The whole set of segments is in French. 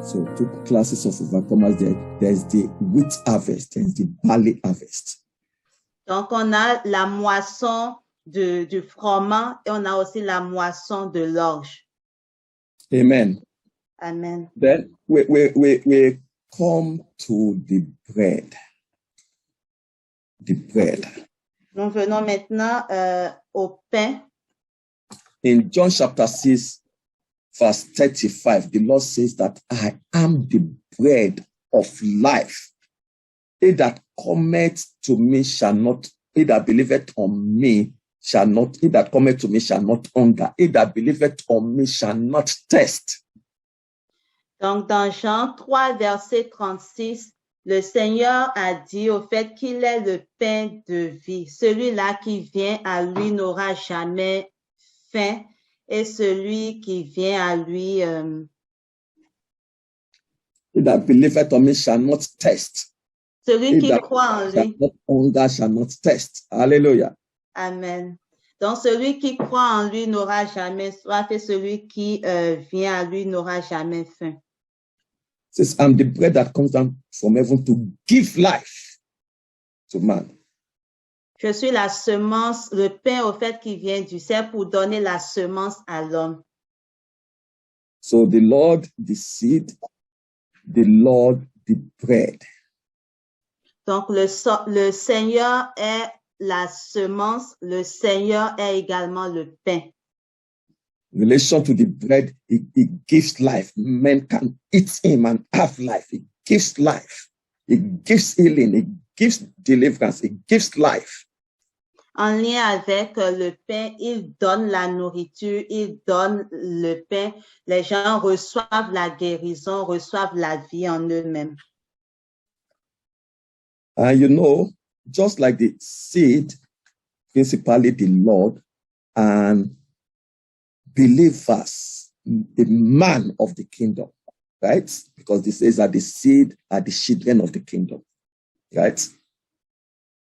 So two classes of overcomers. There's the wheat harvest and the barley harvest. Donc, on a la moisson du froment et on a aussi la moisson de l'orge. Amen. Amen. Then we come to the bread. The bread. Nous venons maintenant au pain. In John chapter 6, verse 35, the Lord says that I am the bread of life. He that cometh to me shall not, he that believeth on me shall not, he that cometh to me shall not hunger. He that believeth on me shall not thirst. Donc, dans Jean 3, verset 36, le Seigneur a dit au fait qu'il est le pain de vie. Celui-là qui vient à lui n'aura jamais faim, et celui qui vient à lui... He that believeth on me shall not thirst. Celui qui croit en lui. Not hunger shall not thirst. Hallelujah. Amen. Donc, celui qui croit en lui n'aura jamais soif, et celui qui vient à lui n'aura jamais faim. Says, I'm the bread that comes down from heaven to give life to man. Je suis la semence, le pain au fait qui vient du ciel pour donner la semence à l'homme. So the Lord, the seed, the Lord, the bread. Donc, le Seigneur est la semence, le Seigneur est également le pain. In relation to the bread, it gives life. Men can eat him and have life. It gives life. It gives healing. It gives deliverance. It gives life. En lien avec le pain, il donne la nourriture, il donne le pain. Les gens reçoivent la guérison, reçoivent la vie en eux-mêmes. And you know, just like the seed, principally the Lord, and believers, the man of the kingdom, right? Because this says that the seed are the children of the kingdom, right?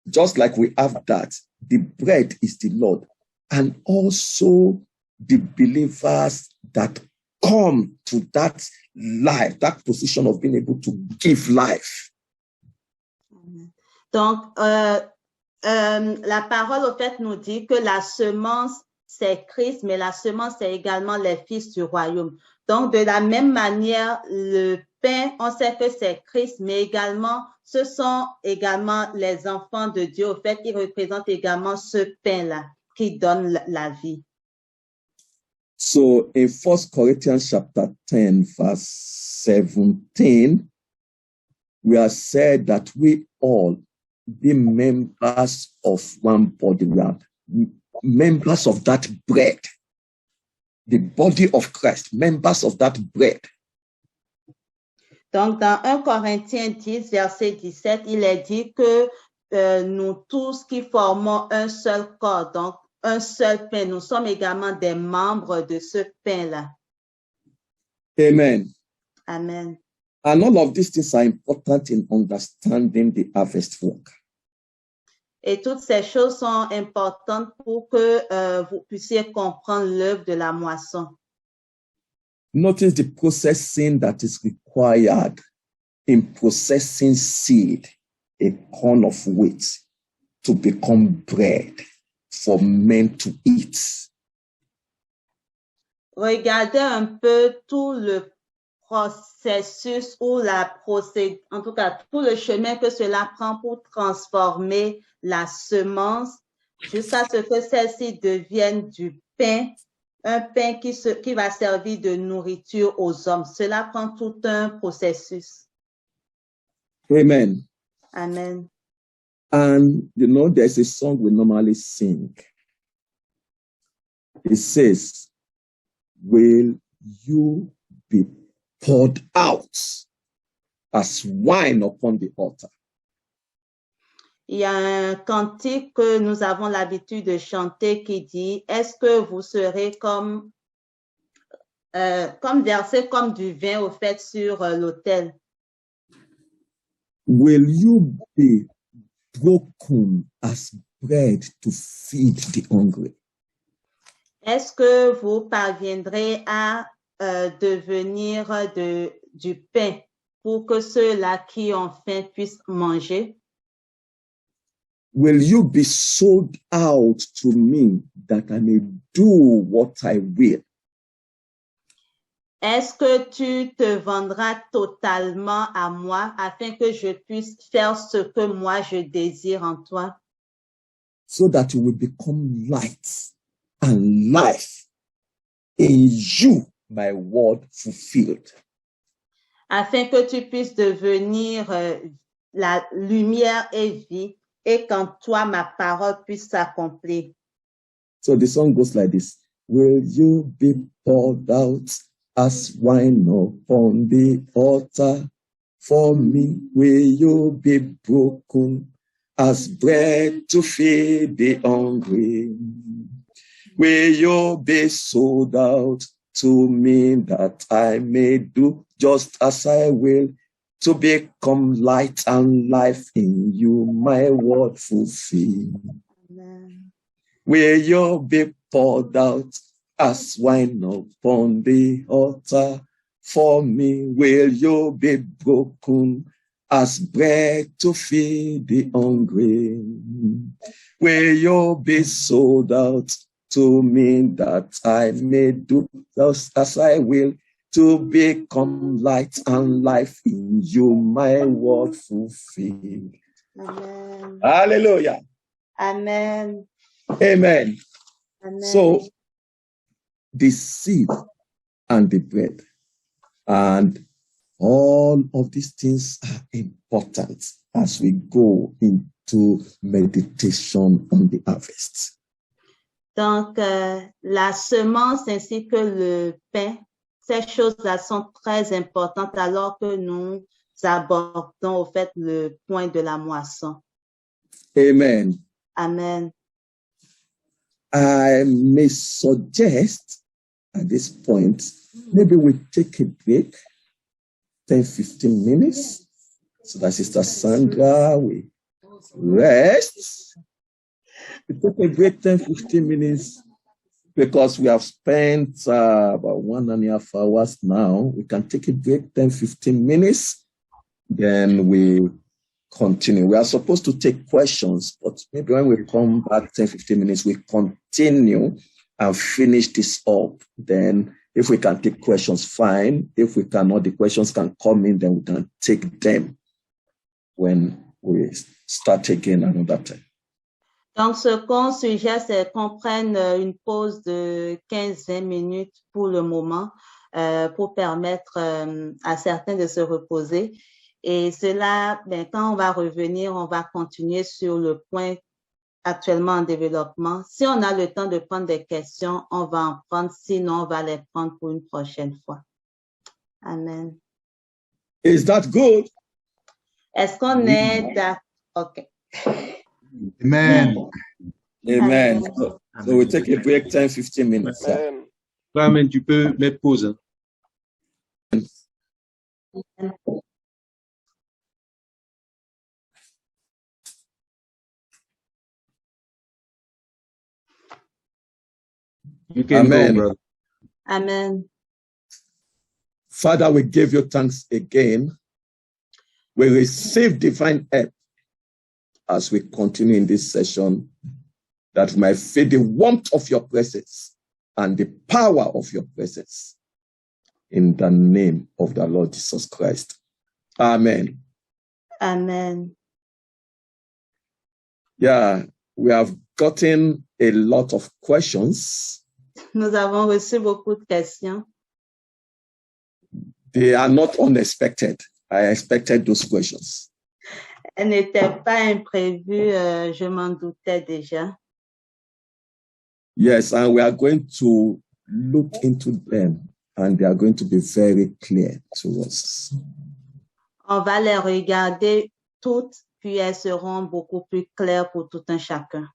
Just like we have that, the bread is the Lord, and also the believers that come to that life, that position of being able to give life. Donc, la parole, au fait, nous dit que la semence, c'est Christ, mais la semence, c'est également les fils du royaume. Donc, de la même manière, le pain, on sait que c'est Christ, mais également, ce sont également les enfants de Dieu. Au fait, ils représentent également ce pain-là qui donne la vie. So, in 1 Corinthians chapter 10, verse 17, we are said that we all be members of one body. We are members of that bread. The body of Christ, members of that bread. Donc, dans 1 Corinthiens 10, verset 17, il est dit que nous tous qui formons un seul corps, donc un seul pain, nous sommes également des membres de ce pain-là. Amen. Amen. And all of these things are important in understanding the harvest work. Et toutes ces choses sont importantes pour que vous puissiez comprendre l'œuvre de la moisson. Notice the processing that is required in processing seed, a corn of wheat, to become bread for men to eat. Regardez un peu tout le processus ou en tout cas, tout le chemin que cela prend pour transformer la semence jusqu'à ce que celle-ci devienne du pain, un pain qui va servir de nourriture aux hommes. Cela prend tout un processus. Amen. Amen. And, you know, there's a song we normally sing. It says, will you be poured out as wine upon the altar? Il y a un cantique que nous avons l'habitude de chanter qui dit, est-ce que vous serez comme versé comme du vin au fait sur l'autel? Will you be broken as bread to feed the hungry? Est-ce que vous parviendrez à devenir du pain pour que ceux-là qui ont faim puissent manger? Will you be sold out to me that I may do what I will? Est-ce que tu te vendras totalement à moi afin que je puisse faire ce que moi je désire en toi? So that you will become light and life in you, my word fulfilled. Afin que tu puisses devenir la lumière et vie, et qu'en toi ma parole puisse s'accomplir. So the song goes like this. Will you be poured out as wine upon the altar? For me, will you be broken as bread to feed the hungry? Will you be sold out to me that I may do just as I will, to become light and life in you, my word fulfilled? Amen. Will you be poured out as wine upon the altar? For me, will you be broken as bread to feed the hungry? Will you be sold out to me that I may do just as I will, to become light and life in you, my word fulfilled? Amen. Hallelujah. Amen. Amen. Amen. So, the seed and the bread and all of these things are important as we go into meditation on the harvest. Donc, la semence ainsi que le pain, ces choses-là sont très importantes alors que nous abordons au fait le point de la moisson. Amen. Amen. I may suggest at this point, maybe we take a break, 10-15 minutes, so that Sister Sandra will rest. We take a break 10-15 minutes because we have spent about 1.5 hours now. We can take a break 10-15 minutes, then we continue. We are supposed to take questions, but maybe when we come back 10-15 minutes, we continue and finish this up. Then if we can take questions, fine. If we cannot, the questions can come in, then we can take them when we start again another time. Donc, ce qu'on suggère, c'est qu'on prenne une pause de 15-20 minutes pour le moment, pour permettre à certains de se reposer. Et cela, quand on va revenir, on va continuer sur le point actuellement en développement. Si on a le temps de prendre des questions, on va en prendre. Sinon, on va les prendre pour une prochaine fois. Amen. Is that good? Est-ce qu'on est d'accord? OK. Amen. Amen. So we take a break 10-15 minutes. Amen. Amen. Tu peux mettre pause. You can Amen. go, brother. Amen. Father, we give you thanks again. We receive divine help as we continue in this session, that we might feel the warmth of your presence and the power of your presence. In the name of the Lord Jesus Christ. Amen. Amen. Yeah, we have gotten a lot of questions. Nous avons reçu beaucoup de questions. They are not unexpected. I expected those questions. Elles n'étaient pas imprévues, je m'en doutais déjà. Yes, and we are going to look into them, and they are going to be very clear to us. On va les regarder toutes, puis elles seront beaucoup plus claires pour tout un chacun.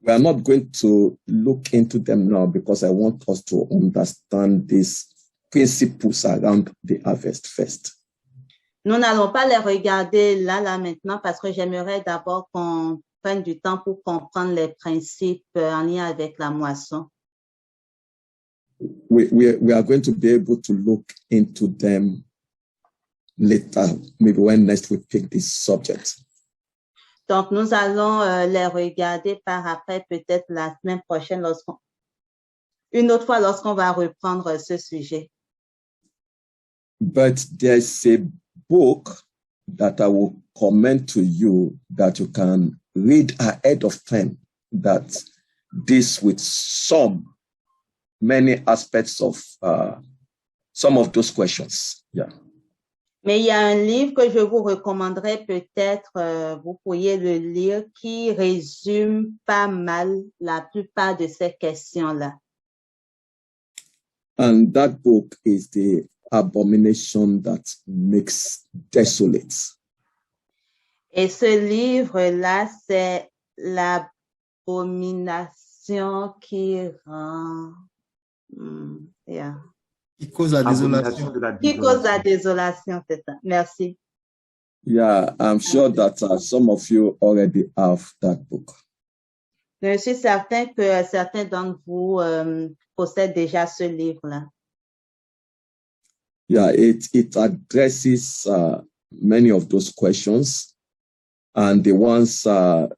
We are not going to look into them now because I want us to understand these principles around the harvest first. Nous n'allons pas les regarder là maintenant parce que j'aimerais d'abord qu'on prenne du temps pour comprendre les principes en lien avec la moisson. we are going to be able to look into them later, maybe when next we pick this subject. Donc, nous allons les regarder par après, peut-être la semaine prochaine, une autre fois lorsqu'on va reprendre ce sujet. But there's a book that I will commend to you that you can read ahead of time that deals with many aspects of some of those questions. Yeah. Mais il y a un livre que je vous recommanderais peut-être, vous pourriez le lire, qui résume pas mal la plupart de ces questions-là. And that book is The Abomination That Makes Desolate. Et ce livre-là, c'est l'abomination qui rend... yeah. Qui cause la désolation. Qui cause la désolation, c'est ça. Merci. Yeah, I'm sure that some of you already have that book. Je suis certain que certains d'entre vous possèdent déjà ce livre-là. Yeah, it addresses many of those questions, and the ones that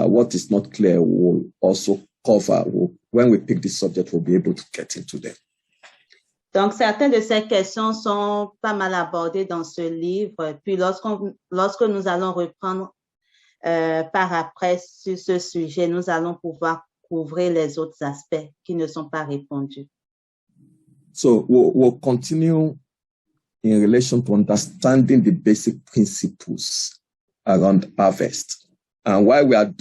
what is not clear will also cover. When we pick this subject, we'll be able to get into them. Donc, certaines de ces questions sont pas mal abordées dans ce livre. Puis, lorsque nous allons reprendre par après sur ce sujet, nous allons pouvoir couvrir les autres aspects qui ne sont pas répondus. So we'll continue in relation to understanding the basic principles around harvest. And while we are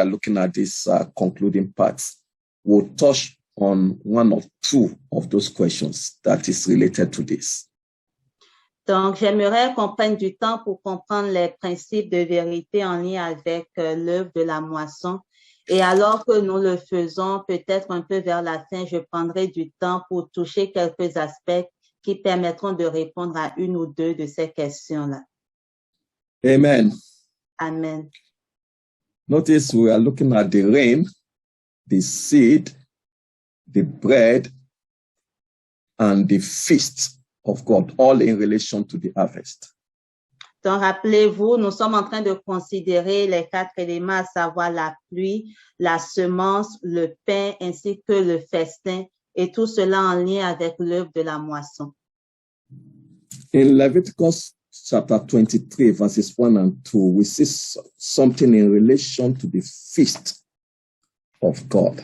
looking at this concluding parts, we'll touch on one or two of those questions that is related to this. Donc, j'aimerais qu'on prenne du temps pour comprendre les principes de vérité en lien avec l'œuvre de la moisson. Et alors que nous le faisons, peut-être un peu vers la fin, je prendrai du temps pour toucher quelques aspects qui permettront de répondre à une ou deux de ces questions-là. Amen. Amen. Notice we are looking at the rain, the seed, the bread, and the feast of God, all in relation to the harvest. Donc, rappelez-vous, nous sommes en train de considérer les 4 éléments, à savoir la pluie, la semence, le pain, ainsi que le festin, et tout cela en lien avec l'œuvre de la moisson. In Leviticus chapter 23, verses 1 and 2, we see something in relation to the feast of God.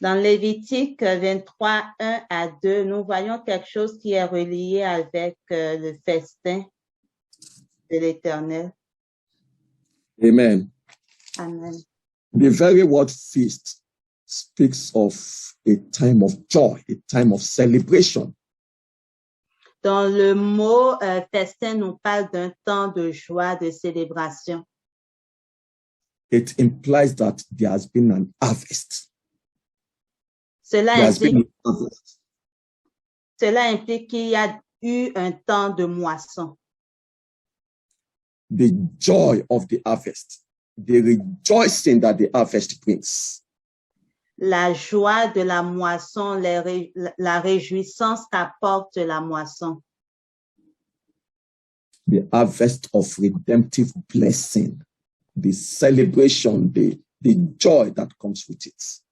Dans Lévitique 23, 1 à 2, nous voyons quelque chose qui est relié avec le festin de l'Éternel. Amen. Amen. The very word feast speaks of a time of joy, a time of celebration. Dans le mot festin nous parle d'un temps de joie, de célébration. It implies that there has been an harvest. Cela implique qu'il y a eu un temps de moisson. The joy of the harvest, the rejoicing that the harvest brings. La joie de la moisson, la réjouissance qu'apporte la moisson. The harvest of redemptive blessing, the celebration, the joy that comes with it.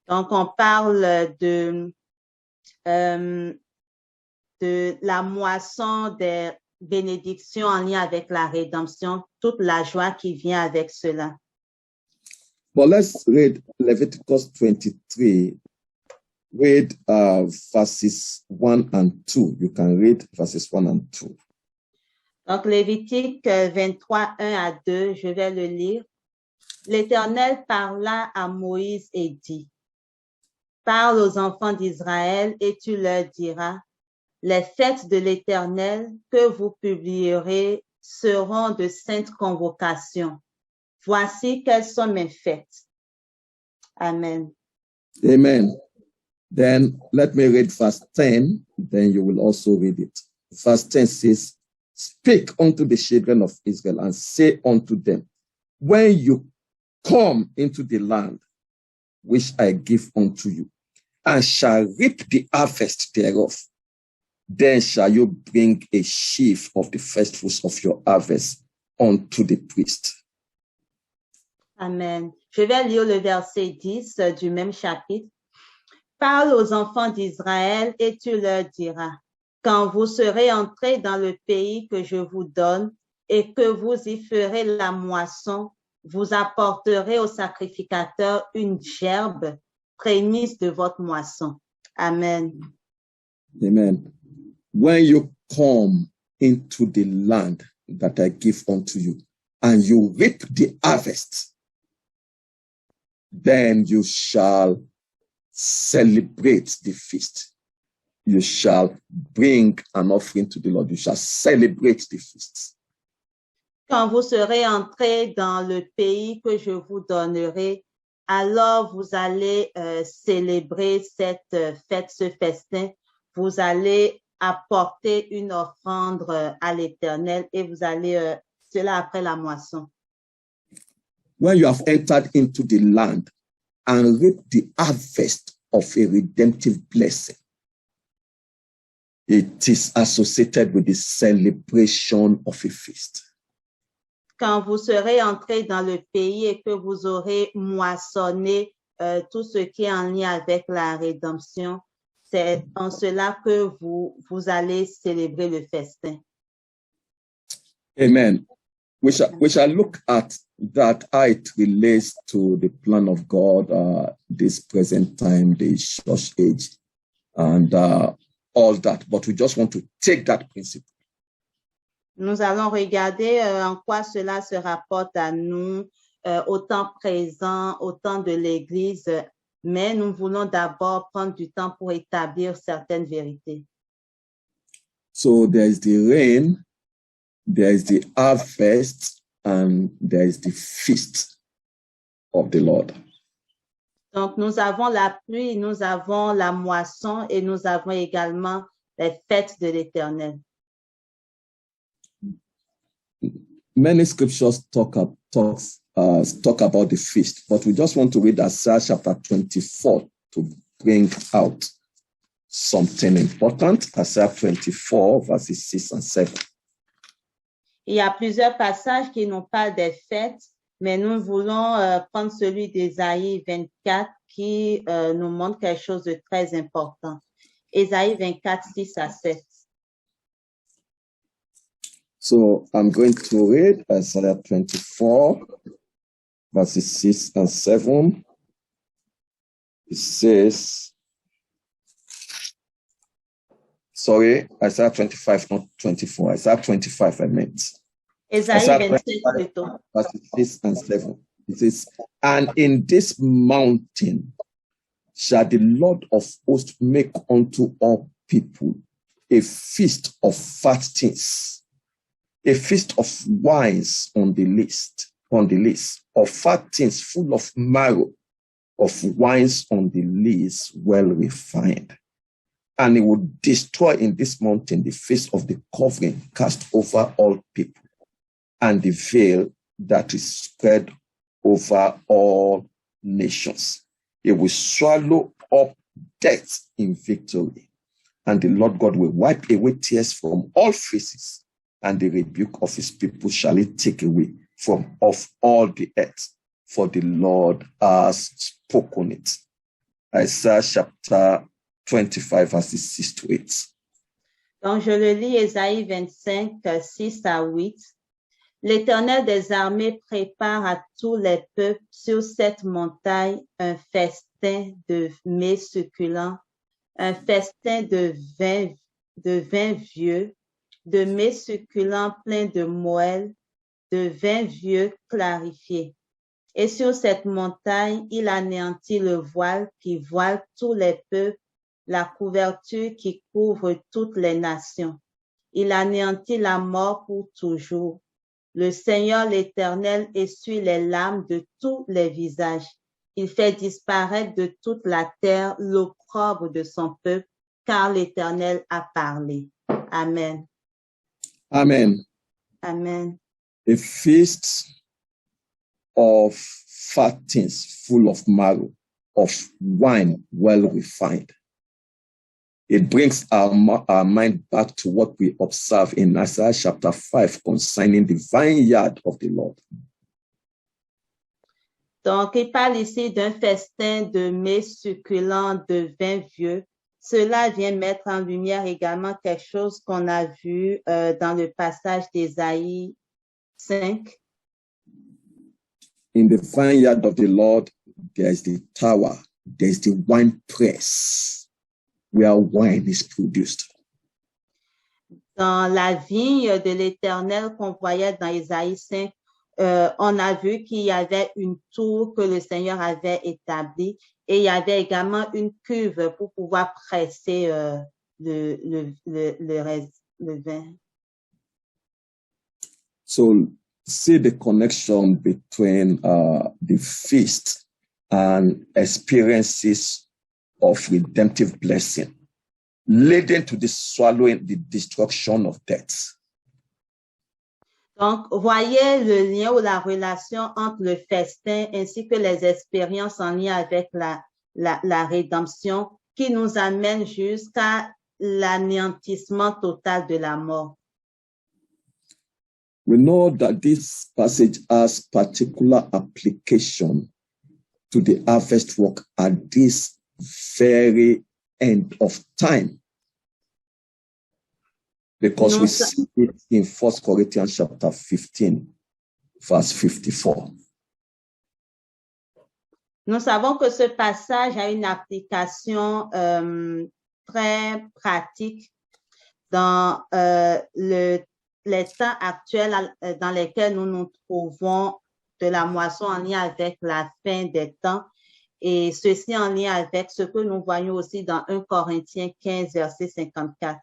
Donc, on parle de la moisson des bénédictions en lien avec la rédemption, toute la joie qui vient avec cela. But let's read Leviticus 23. Read verses 1 and 2. You can read verses 1 and 2. Donc, Lévitique 23, 1 à 2, je vais le lire. L'Éternel parla à Moïse et dit, « Parle aux enfants d'Israël et tu leur diras, les fêtes de l'Éternel que vous publierez seront de saintes convocations. Voici quelles sont mes fêtes. » Amen. Amen. Then let me read verse 10, then you will also read it. Verse 10 says, Speak unto the children of Israel and say unto them, when you come into the land which I give unto you, and shall reap the harvest thereof. Then shall you bring a sheaf of the first fruits of your harvest unto the priest. Amen. Je vais lire le verset 10 du même chapitre. Parle aux enfants d'Israël et tu leur diras, quand vous serez entrés dans le pays que je vous donne et que vous y ferez la moisson, vous apporterez au sacrificateur une gerbe, prémisse de votre moisson. Amen. Amen. When you come into the land that I give unto you, and you reap the harvest, then you shall celebrate the feast. You shall bring an offering to the Lord. You shall celebrate the feast. Quand vous serez entrés dans le pays que je vous donnerai, alors vous allez célébrer cette fête, ce festin. Vous allez apporter une offrande à l'Éternel et vous allez, cela après la moisson. When you have entered into the land and reaped the harvest of a redemptive blessing, it is associated with the celebration of a feast. Quand vous serez entrés dans le pays et que vous aurez moissonné tout ce qui est en lien avec la rédemption, c'est en cela que vous allez célébrer le festin. Amen. We shall look at that, how it relates to the plan of God, this present time, the church age, and all that. But we just want to take that principle. Nous allons regarder en quoi cela se rapporte à nous, au temps présent, au temps de l'Église, mais nous voulons d'abord prendre du temps pour établir certaines vérités. So there is the rain, there is the harvest, and there is the feast of the Lord. Donc, nous avons la pluie, nous avons la moisson et nous avons également les fêtes de l'Éternel. Many scriptures talk about the feast, but we just want to read Isaiah chapter 24 to bring out something important. Isaiah 24, verses 6 and 7. Il y a plusieurs passages qui n'ont pas des fêtes, mais nous voulons prendre celui d'Ésaïe 24 qui nous montre quelque chose de très important. Ésaïe 24, 6 à 7. So I'm going to read Isaiah 24, verses 6 and 7. It says, Isaiah 25, not 24. Isaiah 25, I meant. Isaiah 27, verses 6 and 7. It says, and in this mountain shall the Lord of hosts make unto all people a feast of fat things, a feast of wines on the list, of fat things full of marrow, of wines on the lees well refined. And he will destroy in this mountain the face of the covering cast over all people, and the veil that is spread over all nations. He will swallow up death in victory, and the Lord God will wipe away tears from all faces, and the rebuke of his people shall he take away from off all the earth, for the Lord has spoken it. Isaiah chapter 25, verses 6 to 8. Donc, je le lis, Ésaïe 25, 6 à 8. L'Éternel des armées prépare à tous les peuples sur cette montagne un festin de mets succulents, un festin de vin vieux, de mets succulents pleins de moelle, de vin vieux clarifié. Et sur cette montagne, il anéantit le voile qui voile tous les peuples, la couverture qui couvre toutes les nations. Il anéantit la mort pour toujours. Le Seigneur l'Éternel essuie les larmes de tous les visages. Il fait disparaître de toute la terre l'opprobre de son peuple, car l'Éternel a parlé. Amen. Amen. Amen. A feast of fat things full of marrow, of wine well refined. It brings our mind back to what we observe in Isaiah chapter 5 concerning the vineyard of the Lord. Donc, il parle ici d'un festin de mets succulents de vin vieux. Cela vient mettre en lumière également quelque chose qu'on a vu dans le passage d'Ésaïe 5. In the vineyard of the Lord, there is the tower, there is the wine press, where wine is produced. Dans la vigne de l'Éternel qu'on voyait dans Ésaïe 5, on a vu qu'il y avait une tour que le Seigneur avait établie et il y avait également une cuve pour pouvoir presser le vin. So see the connection between the feast and experiences of redemptive blessing, leading to the swallowing, the destruction of death. Donc, voyez le lien ou la relation entre le festin ainsi que les expériences en lien avec la rédemption qui nous amène jusqu'à l'anéantissement total de la mort. We know that this passage has particular application to the harvest work at this very end of time. Because we see it in 1 Corinthians chapter 15, verse 54. Nous savons que ce passage a une application très pratique dans les temps actuels dans lesquels nous nous trouvons de la moisson en lien avec la fin des temps et ceci en lien avec ce que nous voyons aussi dans 1 Corinthiens 15, verset 54.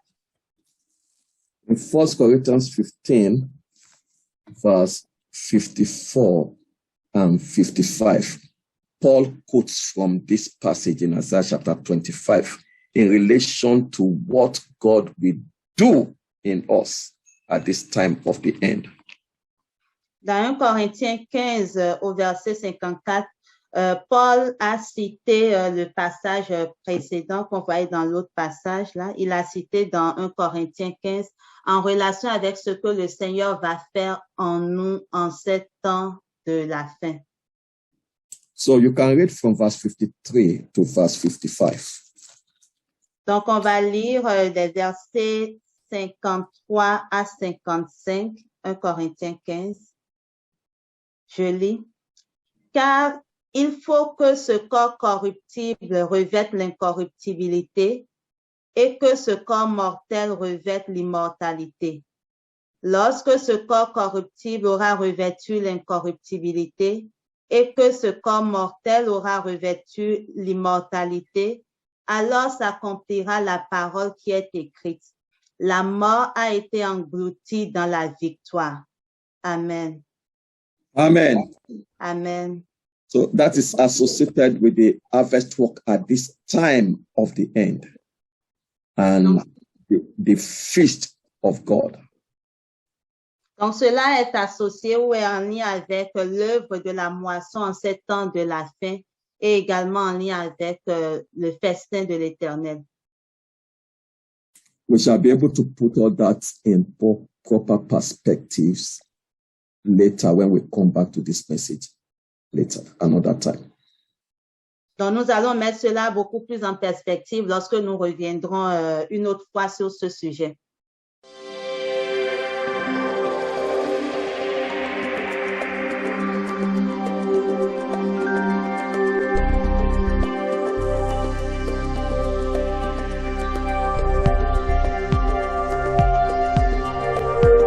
In 1 Corinthians 15, verse 54 and 55, Paul quotes from this passage in Isaiah chapter 25 in relation to what God will do in us at this time of the end. Dans 1 Corinthiens 15, au verset 54, Paul a cité le passage précédent qu'on voyait dans l'autre passage. Là. Il a cité dans 1 Corinthiens 15 en relation avec ce que le Seigneur va faire en nous en ces temps de la fin. So you can read from verse 53 to verse 55. Donc, on va lire des versets 53 à 55, 1 Corinthiens 15. Je lis. Car il faut que ce corps corruptible revête l'incorruptibilité et que ce corps mortel revête l'immortalité. Lorsque ce corps corruptible aura revêtu l'incorruptibilité et que ce corps mortel aura revêtu l'immortalité, alors s'accomplira la parole qui est écrite. La mort a été engloutie dans la victoire. Amen. Amen. Amen. So that is associated with the harvest work at this time of the end and the feast of God. Donc, cela est associé ou est en lien avec l'œuvre de la moisson en ces temps de la fin et également en lien avec le festin de l'Éternel. We shall be able to put all that in proper perspectives later when we come back to this message later, another time. Donc, nous allons mettre cela beaucoup plus en perspective lorsque nous reviendrons une autre fois sur ce sujet.